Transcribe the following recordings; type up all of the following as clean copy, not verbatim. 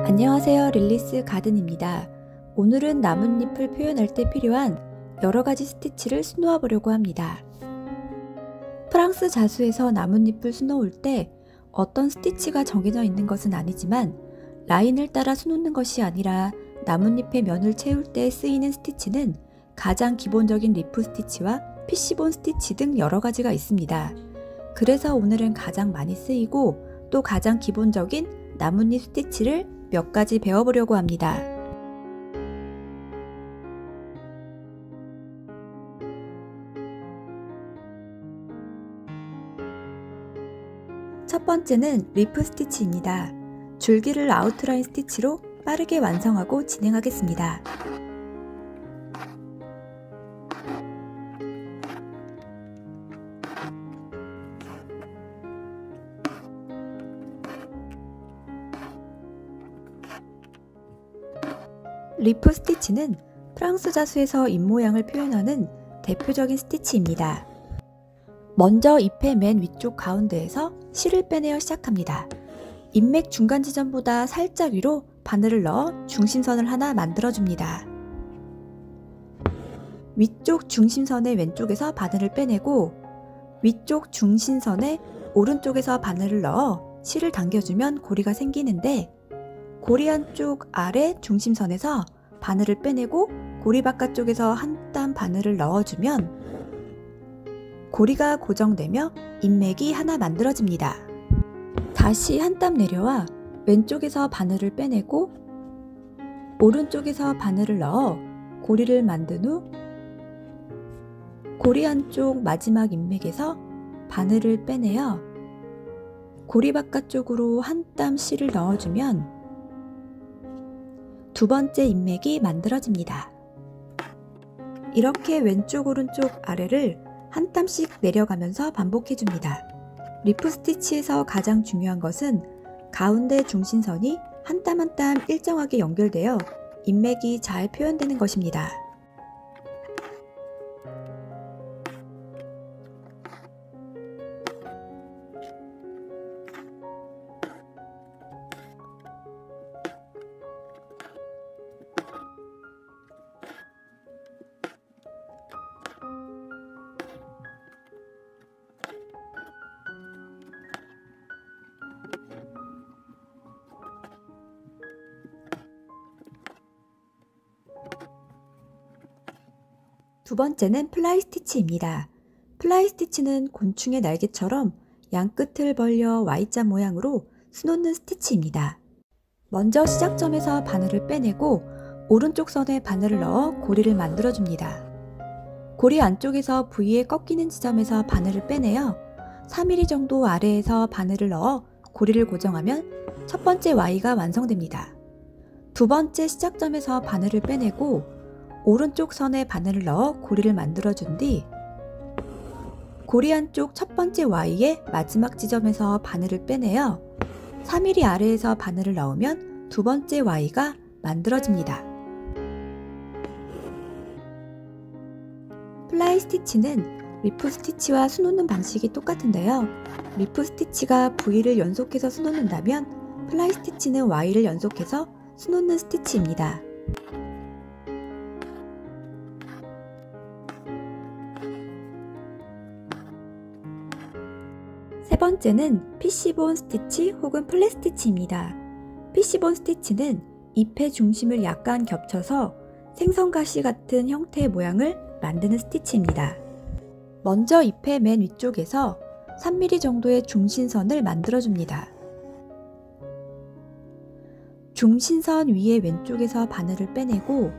안녕하세요, 릴리스 가든입니다. 오늘은 나뭇잎을 표현할 때 필요한 여러가지 스티치를 수놓아 보려고 합니다. 프랑스 자수에서 나뭇잎을 수놓을 때 어떤 스티치가 정해져 있는 것은 아니지만 라인을 따라 수놓는 것이 아니라 나뭇잎의 면을 채울 때 쓰이는 스티치는 가장 기본적인 리프 스티치와 피시본 스티치 등 여러가지가 있습니다. 그래서 오늘은 가장 많이 쓰이고 또 가장 기본적인 나뭇잎 스티치를 몇 가지 배워보려고 합니다. 첫 번째는 리프 스티치입니다. 줄기를 아웃라인 스티치로 빠르게 완성하고 진행하겠습니다. 리프 스티치는 프랑스 자수에서 잎모양을 표현하는 대표적인 스티치입니다. 먼저 잎의 맨 위쪽 가운데에서 실을 빼내어 시작합니다. 잎맥 중간 지점보다 살짝 위로 바늘을 넣어 중심선을 하나 만들어줍니다. 위쪽 중심선의 왼쪽에서 바늘을 빼내고 위쪽 중심선의 오른쪽에서 바늘을 넣어 실을 당겨주면 고리가 생기는데 고리 한쪽 아래 중심선에서 바늘을 빼내고 고리 바깥쪽에서 한 땀 바늘을 넣어주면 고리가 고정되며 잎맥이 하나 만들어집니다. 다시 한 땀 내려와 왼쪽에서 바늘을 빼내고 오른쪽에서 바늘을 넣어 고리를 만든 후 고리 한쪽 마지막 잎맥에서 바늘을 빼내어 고리 바깥쪽으로 한 땀 실을 넣어주면 두 번째 잎맥이 만들어집니다. 이렇게 왼쪽 오른쪽 아래를 한 땀씩 내려가면서 반복해줍니다. 리프 스티치에서 가장 중요한 것은 가운데 중심선이 한 땀 한 땀 일정하게 연결되어 잎맥이 잘 표현되는 것입니다. 두 번째는 플라이 스티치입니다. 플라이 스티치는 곤충의 날개처럼 양끝을 벌려 Y자 모양으로 수놓는 스티치입니다. 먼저 시작점에서 바늘을 빼내고 오른쪽 선에 바늘을 넣어 고리를 만들어줍니다. 고리 안쪽에서 V에 꺾이는 지점에서 바늘을 빼내어 3mm 정도 아래에서 바늘을 넣어 고리를 고정하면 첫 번째 Y가 완성됩니다. 두 번째 시작점에서 바늘을 빼내고 오른쪽 선에 바늘을 넣어 고리를 만들어준 뒤 고리 한쪽 첫 번째 Y의 마지막 지점에서 바늘을 빼내어 3mm 아래에서 바늘을 넣으면 두 번째 Y가 만들어집니다. 플라이 스티치는 리프 스티치와 수놓는 방식이 똑같은데요. 리프 스티치가 V를 연속해서 수놓는다면 플라이 스티치는 Y를 연속해서 수놓는 스티치입니다. 세 번째는 피시본 스티치 혹은 플랫 스티치입니다. 피시본 스티치는 잎의 중심을 약간 겹쳐서 생선가시 같은 형태의 모양을 만드는 스티치입니다. 먼저 잎의 맨 위쪽에서 3mm 정도의 중심선을 만들어줍니다. 중심선 위에 왼쪽에서 바늘을 빼내고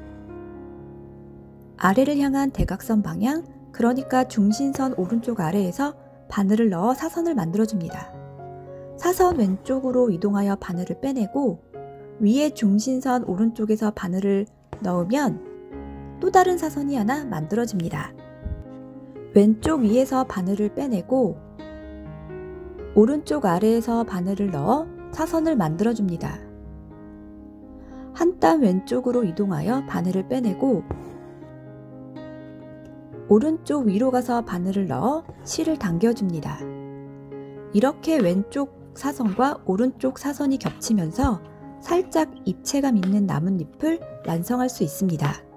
아래를 향한 대각선 방향, 그러니까 중심선 오른쪽 아래에서 바늘을 넣어 사선을 만들어줍니다. 사선 왼쪽으로 이동하여 바늘을 빼내고 위에 중심선 오른쪽에서 바늘을 넣으면 또 다른 사선이 하나 만들어집니다. 왼쪽 위에서 바늘을 빼내고 오른쪽 아래에서 바늘을 넣어 사선을 만들어줍니다. 한 땀 왼쪽으로 이동하여 바늘을 빼내고 오른쪽 위로 가서 바늘을 넣어 실을 당겨줍니다. 이렇게 왼쪽 사선과 오른쪽 사선이 겹치면서 살짝 입체감 있는 나뭇잎을 완성할 수 있습니다.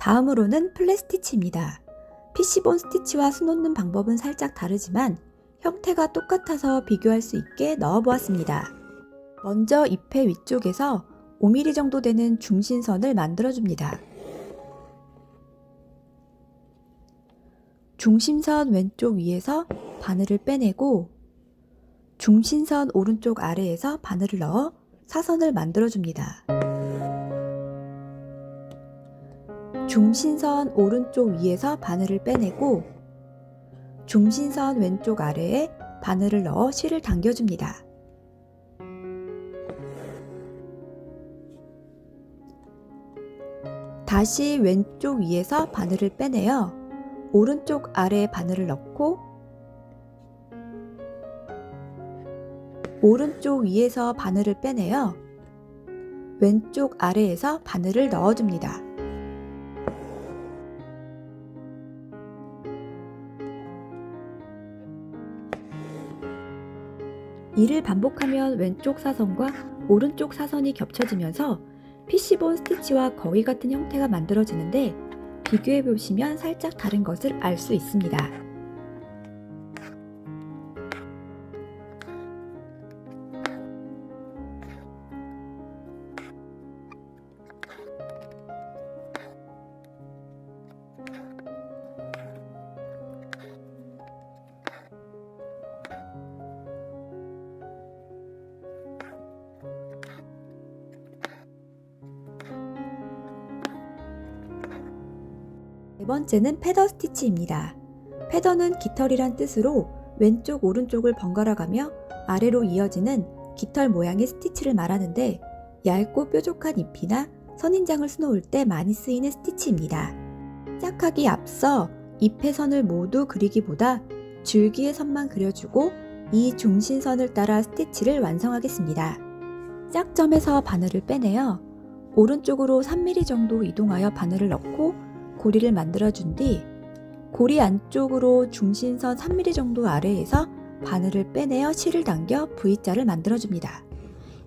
다음으로는 플랫 스티치입니다. PC본 스티치와 수놓는 방법은 살짝 다르지만 형태가 똑같아서 비교할 수 있게 넣어보았습니다. 먼저 잎의 위쪽에서 5mm 정도 되는 중심선을 만들어줍니다. 중심선 왼쪽 위에서 바늘을 빼내고 중심선 오른쪽 아래에서 바늘을 넣어 사선을 만들어줍니다. 중심선 오른쪽 위에서 바늘을 빼내고 중심선 왼쪽 아래에 바늘을 넣어 실을 당겨줍니다. 다시 왼쪽 위에서 바늘을 빼내어 오른쪽 아래에 바늘을 넣고 오른쪽 위에서 바늘을 빼내어 왼쪽 아래에서 바늘을 넣어줍니다. 이를 반복하면 왼쪽 사선과 오른쪽 사선이 겹쳐지면서 PC본 스티치와 거의 같은 형태가 만들어지는데 비교해 보시면 살짝 다른 것을 알 수 있습니다. 네 번째는 패더 스티치입니다. 패더는 깃털이란 뜻으로 왼쪽 오른쪽을 번갈아 가며 아래로 이어지는 깃털 모양의 스티치를 말하는데 얇고 뾰족한 잎이나 선인장을 수놓을 때 많이 쓰이는 스티치입니다. 시작하기 앞서 잎의 선을 모두 그리기보다 줄기의 선만 그려주고 이 중심선을 따라 스티치를 완성하겠습니다. 시작점에서 바늘을 빼내어 오른쪽으로 3mm 정도 이동하여 바늘을 넣고 고리를 만들어준 뒤 고리 안쪽으로 중심선 3mm 정도 아래에서 바늘을 빼내어 실을 당겨 V자를 만들어줍니다.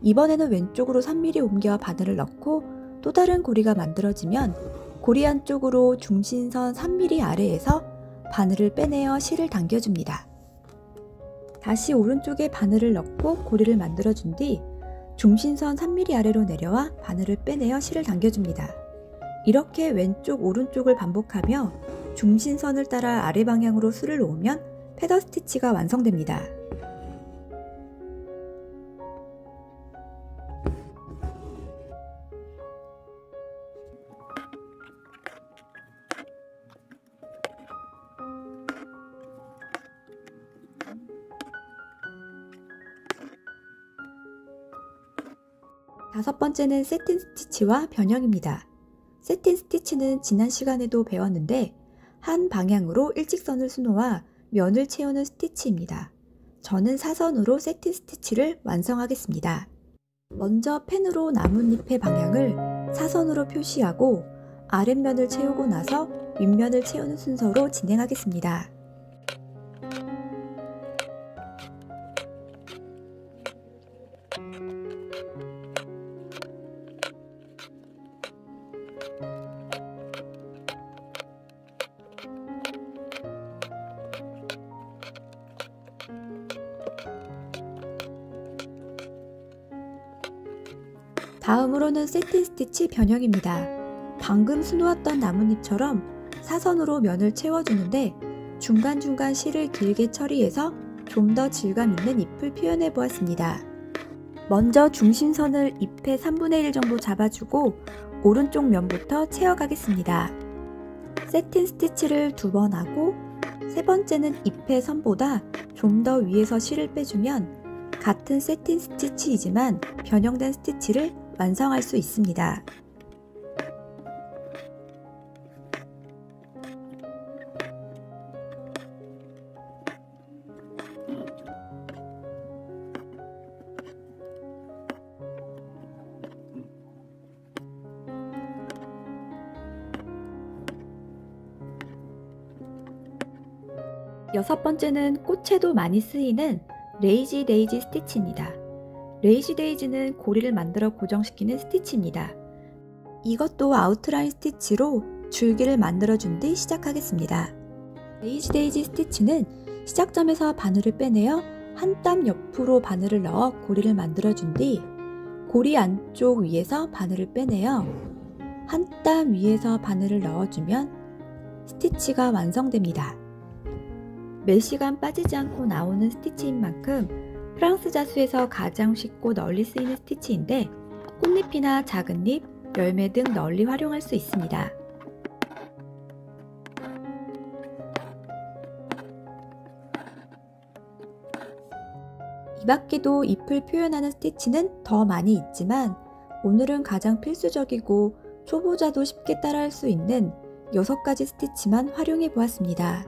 이번에는 왼쪽으로 3mm 옮겨 바늘을 넣고 또 다른 고리가 만들어지면 고리 안쪽으로 중심선 3mm 아래에서 바늘을 빼내어 실을 당겨줍니다. 다시 오른쪽에 바늘을 넣고 고리를 만들어준 뒤 중심선 3mm 아래로 내려와 바늘을 빼내어 실을 당겨줍니다. 이렇게 왼쪽 오른쪽을 반복하며 중심선을 따라 아래 방향으로 술을 놓으면 패더 스티치가 완성됩니다. 다섯 번째는 세틴 스티치와 변형입니다. 세틴 스티치는 지난 시간에도 배웠는데 한 방향으로 일직선을 수놓아 면을 채우는 스티치입니다. 저는 사선으로 세틴 스티치를 완성하겠습니다. 먼저 펜으로 나뭇잎의 방향을 사선으로 표시하고 아랫면을 채우고 나서 윗면을 채우는 순서로 진행하겠습니다. 다음으로는 세틴 스티치 변형입니다. 방금 수놓았던 나뭇잎처럼 사선으로 면을 채워주는데 중간중간 실을 길게 처리해서 좀 더 질감 있는 잎을 표현해 보았습니다. 먼저 중심선을 잎의 3분의 1 정도 잡아주고 오른쪽 면부터 채워가겠습니다. 세틴 스티치를 2번 하고 세 번째는 잎의 선보다 좀 더 위에서 실을 빼주면 같은 세틴 스티치이지만 변형된 스티치를 완성할 수 있습니다. 여섯 번째는 꽃에도 많이 쓰이는 레이지 데이지 스티치입니다. 레이지 데이지는 고리를 만들어 고정시키는 스티치입니다. 이것도 아웃라인 스티치로 줄기를 만들어준 뒤 시작하겠습니다. 레이지 데이지 스티치는 시작점에서 바늘을 빼내어 한 땀 옆으로 바늘을 넣어 고리를 만들어준 뒤 고리 안쪽 위에서 바늘을 빼내어 한 땀 위에서 바늘을 넣어주면 스티치가 완성됩니다. 몇 시간 빠지지 않고 나오는 스티치인 만큼 프랑스 자수에서 가장 쉽고 널리 쓰이는 스티치인데 꽃잎이나 작은 잎, 열매 등 널리 활용할 수 있습니다. 이 밖에도 잎을 표현하는 스티치는 더 많이 있지만 오늘은 가장 필수적이고 초보자도 쉽게 따라할 수 있는 6가지 스티치만 활용해 보았습니다.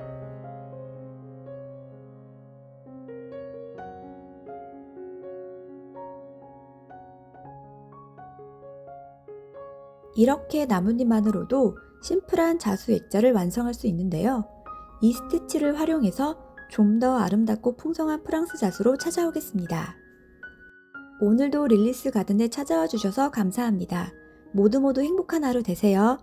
이렇게 나뭇잎만으로도 심플한 자수 액자를 완성할 수 있는데요. 이 스티치를 활용해서 좀 더 아름답고 풍성한 프랑스 자수로 찾아오겠습니다. 오늘도 릴리스 가든에 찾아와 주셔서 감사합니다. 모두 행복한 하루 되세요.